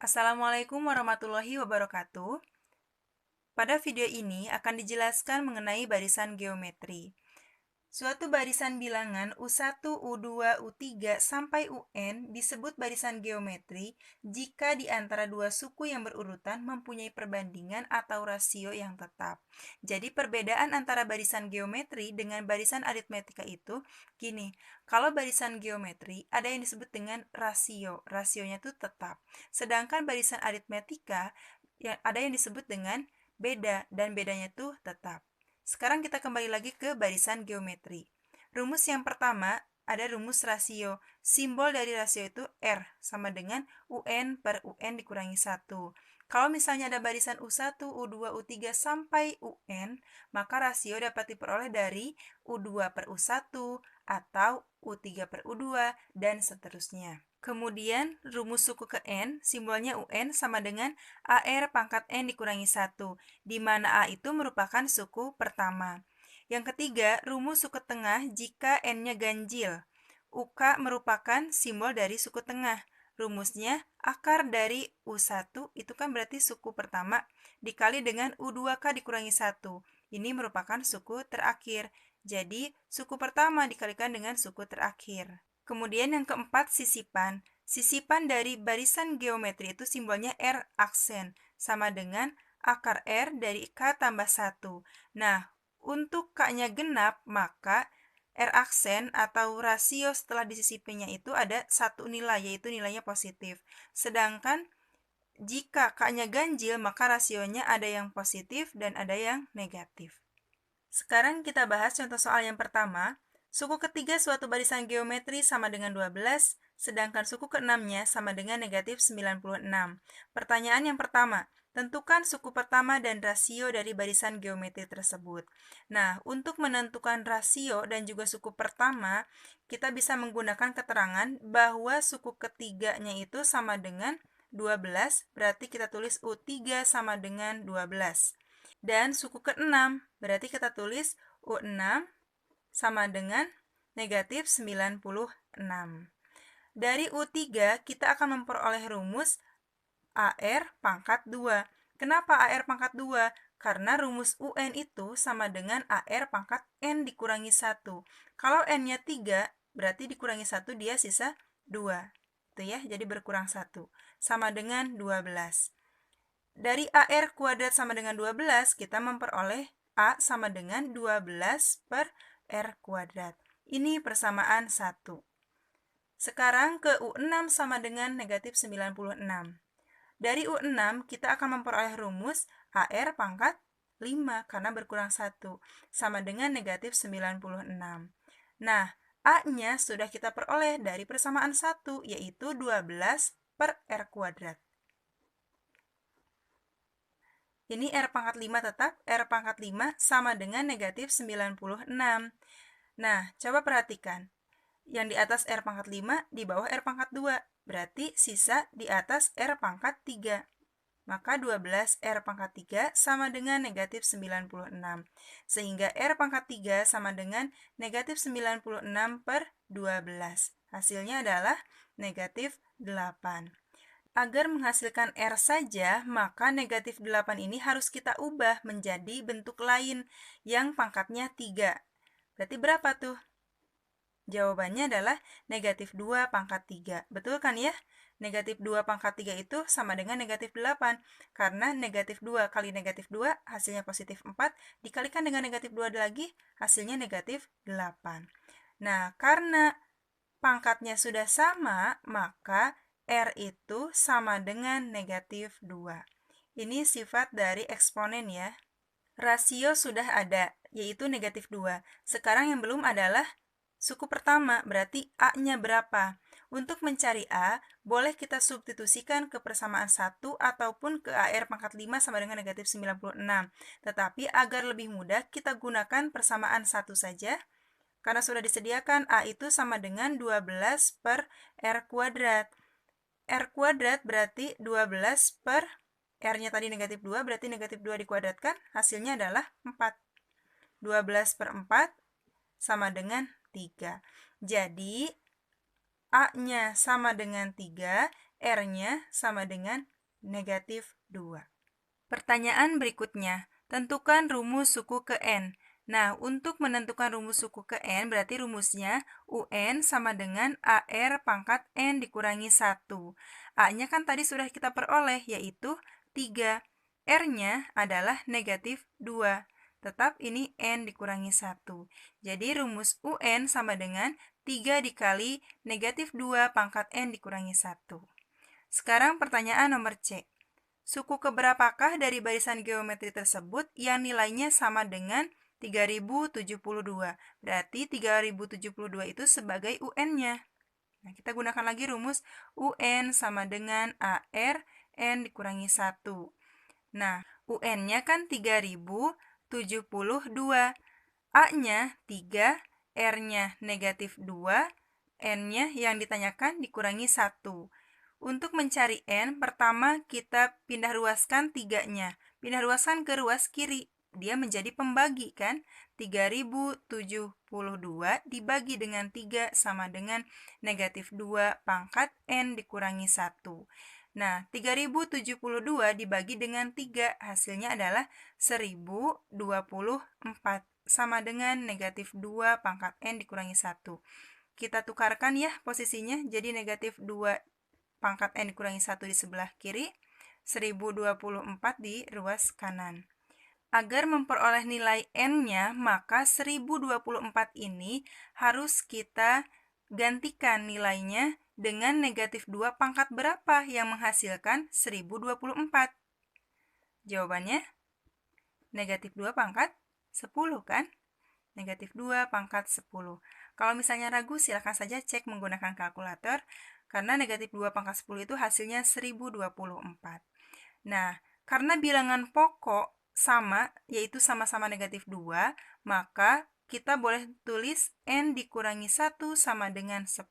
Assalamualaikum warahmatullahi wabarakatuh. Pada video ini akan dijelaskan mengenai barisan geometri. Suatu barisan bilangan U1, U2, U3, sampai UN disebut barisan geometri jika di antara dua suku yang berurutan mempunyai perbandingan atau rasio yang tetap. Jadi perbedaan antara barisan geometri dengan barisan aritmetika itu gini, kalau barisan geometri ada yang disebut dengan rasio, rasionya itu tetap. Sedangkan barisan aritmetika ada yang disebut dengan beda dan bedanya itu tetap. Sekarang kita kembali lagi ke barisan geometri. Rumus yang pertama ada rumus rasio. Simbol dari rasio itu R sama dengan UN per UN dikurangi 1. Kalau misalnya ada barisan U1, U2, U3 sampai UN, maka rasio dapat diperoleh dari U2 per U1 atau U3 per U2 dan seterusnya. Kemudian rumus suku ke N, simbolnya UN sama dengan AR pangkat N dikurangi 1, di mana A itu merupakan suku pertama. Yang ketiga, rumus suku tengah jika N-nya ganjil. UK merupakan simbol dari suku tengah. Rumusnya akar dari U1 itu kan berarti suku pertama dikali dengan U2K dikurangi 1. Ini merupakan suku terakhir. Jadi, suku pertama dikalikan dengan suku terakhir. Kemudian yang keempat, sisipan. Sisipan dari barisan geometri itu simbolnya R aksen, sama dengan akar R dari K tambah 1. Nah, untuk K-nya genap, maka R aksen atau rasio setelah disisipinya itu ada satu nilai, yaitu nilainya positif. Sedangkan jika K-nya ganjil, maka rasionya ada yang positif dan ada yang negatif. Sekarang kita bahas contoh soal yang pertama. Suku ketiga suatu barisan geometri sama dengan 12, sedangkan suku keenamnya sama dengan negatif 96. Pertanyaan yang pertama, tentukan suku pertama dan rasio dari barisan geometri tersebut. Nah, untuk menentukan rasio dan juga suku pertama, kita bisa menggunakan keterangan bahwa suku ketiganya itu sama dengan 12, berarti kita tulis U3 sama dengan 12. Dan suku ke-6, berarti kita tulis U6 sama dengan negatif 96. Dari U3, kita akan memperoleh rumus AR pangkat 2. Kenapa AR pangkat 2? Karena rumus UN itu sama dengan AR pangkat N dikurangi 1. Kalau N-nya 3, berarti dikurangi 1 dia sisa 2. Itu ya, jadi berkurang 1. Sama dengan 12. Dari AR kuadrat sama dengan 12, kita memperoleh A sama dengan 12 per R kuadrat. Ini persamaan 1. Sekarang ke U6 sama dengan negatif 96. Dari U6, kita akan memperoleh rumus AR pangkat 5 karena berkurang 1, sama dengan negatif 96. Nah, A-nya sudah kita peroleh dari persamaan 1, yaitu 12 per R kuadrat. Ini R pangkat 5 tetap, R pangkat 5 sama dengan negatif 96. Nah, coba perhatikan. Yang di atas R pangkat 5, di bawah R pangkat 2. Berarti sisa di atas R pangkat 3. Maka 12 R pangkat 3 sama dengan negatif 96. Sehingga R pangkat 3 sama dengan negatif 96 per 12. Hasilnya adalah negatif 8. Agar menghasilkan R saja, maka negatif 8 ini harus kita ubah menjadi bentuk lain yang pangkatnya 3. Berarti berapa tuh? Jawabannya adalah negatif 2 pangkat 3. Betul kan ya? Negatif 2 pangkat 3 itu sama dengan negatif 8. Karena negatif 2 kali negatif 2 hasilnya positif 4. Dikalikan dengan negatif 2 lagi, hasilnya negatif 8. Nah, karena pangkatnya sudah sama, maka R itu sama dengan negatif 2. Ini sifat dari eksponen ya. Rasio sudah ada, yaitu negatif 2. Sekarang yang belum adalah suku pertama, berarti A-nya berapa? Untuk mencari A, boleh kita substitusikan ke persamaan 1 ataupun ke AR pangkat 5 sama dengan negatif 96. Tetapi agar lebih mudah, kita gunakan persamaan 1 saja. Karena sudah disediakan, A itu sama dengan 12 per R kuadrat. R kuadrat berarti 12 per R-nya tadi negatif 2, berarti negatif 2 dikuadratkan, hasilnya adalah 4. 12 per 4 sama dengan 3. Jadi, A-nya sama dengan 3, R-nya sama dengan negatif 2. Pertanyaan berikutnya, tentukan rumus suku ke N. Nah, untuk menentukan rumus suku ke N, berarti rumusnya UN sama dengan AR pangkat N dikurangi 1. A-nya kan tadi sudah kita peroleh, yaitu 3. R-nya adalah negatif 2. Tetap ini N dikurangi 1. Jadi rumus UN sama dengan 3 dikali negatif 2 pangkat N dikurangi 1. Sekarang pertanyaan nomor C. Suku keberapakah dari barisan geometri tersebut yang nilainya sama dengan 3072? Berarti 3072 itu sebagai UN-nya. Nah, kita gunakan lagi rumus UN sama dengan AR N dikurangi 1. Nah, UN-nya kan 3072. A-nya 3, R-nya negatif 2, N-nya yang ditanyakan dikurangi 1. Untuk mencari N, pertama kita pindah ruaskan 3-nya. Pindah ruaskan ke ruas kiri. Dia menjadi pembagi kan? 3072 dibagi dengan 3 sama dengan negatif 2 pangkat N dikurangi 1. Nah, 3072 dibagi dengan 3, hasilnya adalah 1024 sama dengan negatif 2 pangkat N dikurangi 1. Kita tukarkan ya posisinya, jadi negatif 2 pangkat N dikurangi 1 di sebelah kiri, 1024 di ruas kanan. Agar memperoleh nilai N-nya, maka 1024 ini harus kita gantikan nilainya dengan negatif 2 pangkat berapa yang menghasilkan 1024? Jawabannya negatif 2 pangkat 10 kan? Negatif 2 pangkat 10. Kalau misalnya ragu, silakan saja cek menggunakan kalkulator, karena negatif 2 pangkat 10 itu hasilnya 1024. Nah, karena bilangan pokok sama, yaitu sama-sama negatif 2, maka kita boleh tulis N dikurangi 1 sama dengan 10.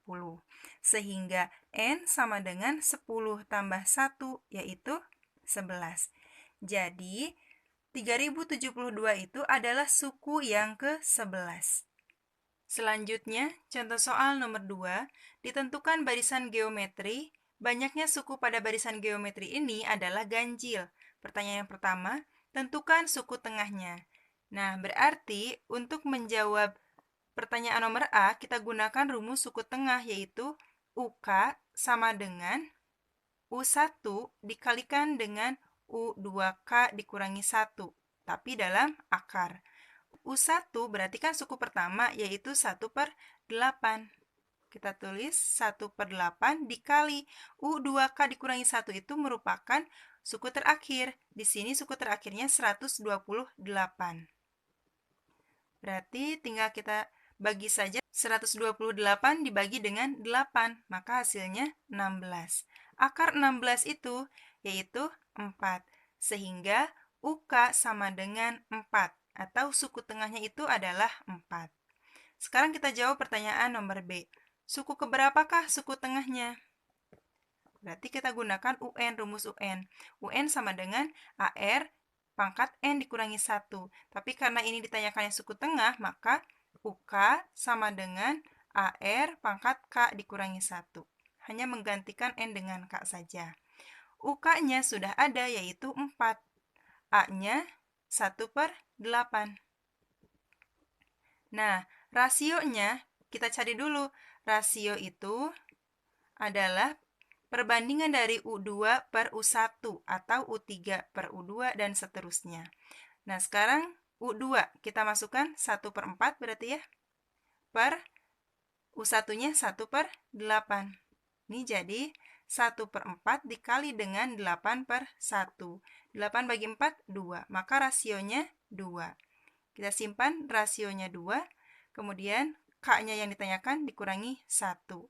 Sehingga N sama dengan 10 tambah 1, yaitu 11. Jadi, 3072 itu adalah suku yang ke-11. Selanjutnya, contoh soal nomor 2, ditentukan barisan geometri. Banyaknya suku pada barisan geometri ini adalah ganjil. Pertanyaan yang pertama, tentukan suku tengahnya. Nah, berarti untuk menjawab pertanyaan nomor A, kita gunakan rumus suku tengah, yaitu UK sama dengan U1 dikalikan dengan U2K dikurangi 1, tapi dalam akar. U1 berarti kan suku pertama, yaitu 1/8. Kita tulis 1/8 dikali U2K dikurangi 1 itu merupakan suku terakhir. Di sini suku terakhirnya 128. Berarti tinggal kita bagi saja 128 dibagi dengan 8, maka hasilnya 16. Akar 16 itu yaitu 4, sehingga UK sama dengan 4, atau suku tengahnya itu adalah 4. Sekarang kita jawab pertanyaan nomor B. Suku keberapakah suku tengahnya? Berarti kita gunakan UN, rumus UN. UN sama dengan AR pangkat N dikurangi 1. Tapi karena ini ditanyakannya suku tengah, maka UK sama dengan AR pangkat K dikurangi 1. Hanya menggantikan N dengan K saja. UK-nya sudah ada, yaitu 4. A-nya 1/8. Nah, rasionya kita cari dulu. Rasio itu adalah perbandingan dari U2 per U1 atau U3 per U2 dan seterusnya. Nah, sekarang U2 kita masukkan 1/4 berarti ya. Per U1-nya 1/8. Ini jadi 1/4 dikali dengan 8/1. 8 bagi 4, 2. Maka rasionya 2. Kita simpan rasionya 2. Kemudian K-nya yang ditanyakan dikurangi 1.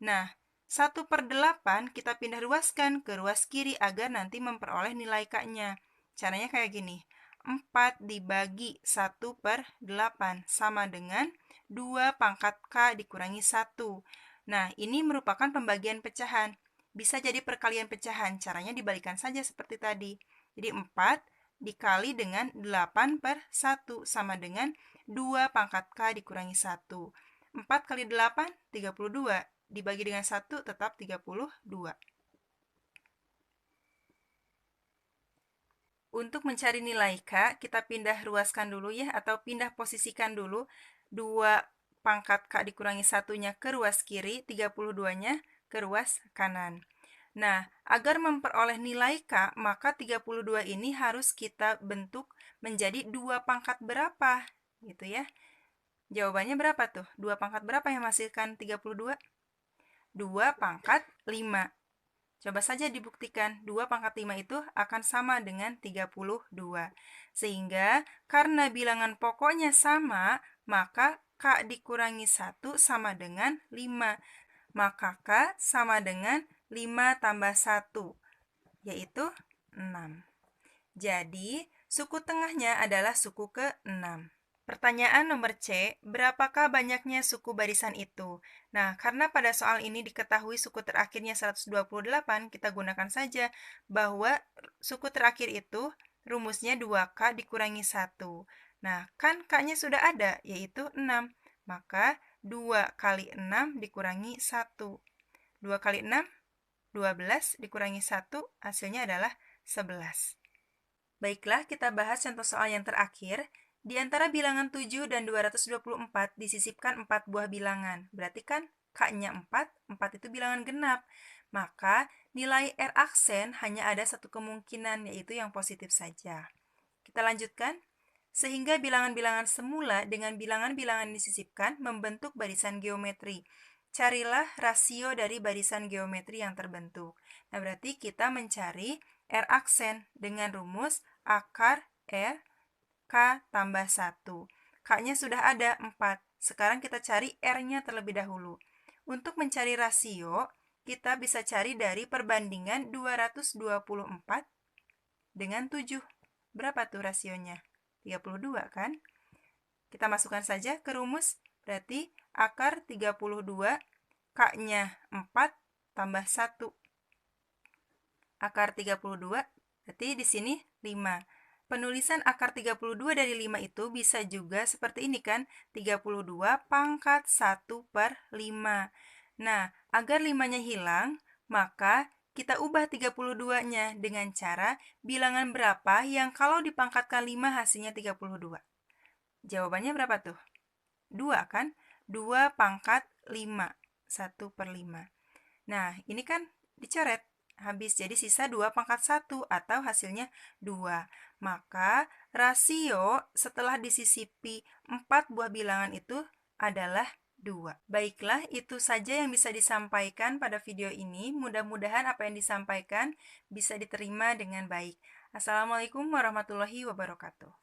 Nah, 1/8 kita pindah ruaskan ke ruas kiri agar nanti memperoleh nilai K-nya. Caranya kayak gini. 4 dibagi 1/8 sama dengan 2 pangkat K dikurangi 1. Nah, ini merupakan pembagian pecahan. Bisa jadi perkalian pecahan. Caranya dibalikan saja seperti tadi. Jadi 4 dikali dengan 8/1 sama dengan 2 pangkat K dikurangi 1. 4 kali 8, 32. Dibagi dengan 1 tetap 32. Untuk mencari nilai K, kita pindah ruaskan dulu ya, atau pindah posisikan dulu 2 pangkat K dikurangi 1-nya ke ruas kiri, 32-nya ke ruas kanan. Nah, agar memperoleh nilai K, maka 32 ini harus kita bentuk menjadi 2 pangkat berapa, gitu ya. Jawabannya berapa tuh? 2 pangkat berapa yang menghasilkan 32? 2 pangkat 5. Coba saja dibuktikan, 2 pangkat 5 itu akan sama dengan 32. Sehingga, karena bilangan pokoknya sama, maka K dikurangi 1 sama dengan 5. Maka K sama dengan 5 tambah 1, yaitu 6. Jadi, suku tengahnya adalah suku ke-6. Pertanyaan nomor C, berapakah banyaknya suku barisan itu? Nah, karena pada soal ini diketahui suku terakhirnya 128, kita gunakan saja bahwa suku terakhir itu rumusnya 2K dikurangi 1. Nah, kan K-nya sudah ada, yaitu 6. Maka 2 kali 6 dikurangi 1. 2 kali 6, 12 dikurangi 1, hasilnya adalah 11. Baiklah, kita bahas contoh soal yang terakhir. Di antara bilangan 7 dan 224 disisipkan 4 buah bilangan. Berarti kan K-nya 4, 4 itu bilangan genap. Maka nilai R aksen hanya ada satu kemungkinan, yaitu yang positif saja. Kita lanjutkan. Sehingga bilangan-bilangan semula dengan bilangan-bilangan disisipkan membentuk barisan geometri. Carilah rasio dari barisan geometri yang terbentuk. Nah, berarti kita mencari R aksen dengan rumus akar R K tambah 1. K-nya sudah ada 4. Sekarang kita cari R-nya terlebih dahulu. Untuk mencari rasio, kita bisa cari dari perbandingan 224 dengan 7. Berapa tuh rasionya? 32 kan? Kita masukkan saja ke rumus. Berarti akar 32, K-nya 4 tambah 1. Akar 32, berarti di sini 5. Penulisan akar 32 dari 5 itu bisa juga seperti ini kan, 32 pangkat 1 per 5. Nah, agar 5-nya hilang, maka kita ubah 32-nya dengan cara bilangan berapa yang kalau dipangkatkan 5 hasilnya 32. Jawabannya berapa tuh? 2 kan? 2 pangkat 5, 1 per 5. Nah, ini kan dicoret. Habis, jadi sisa 2 pangkat 1 atau hasilnya 2. Maka rasio setelah disisipi 4 buah bilangan itu adalah 2. Baiklah, itu saja yang bisa disampaikan pada video ini. Mudah-mudahan apa yang disampaikan bisa diterima dengan baik. Assalamualaikum warahmatullahi wabarakatuh.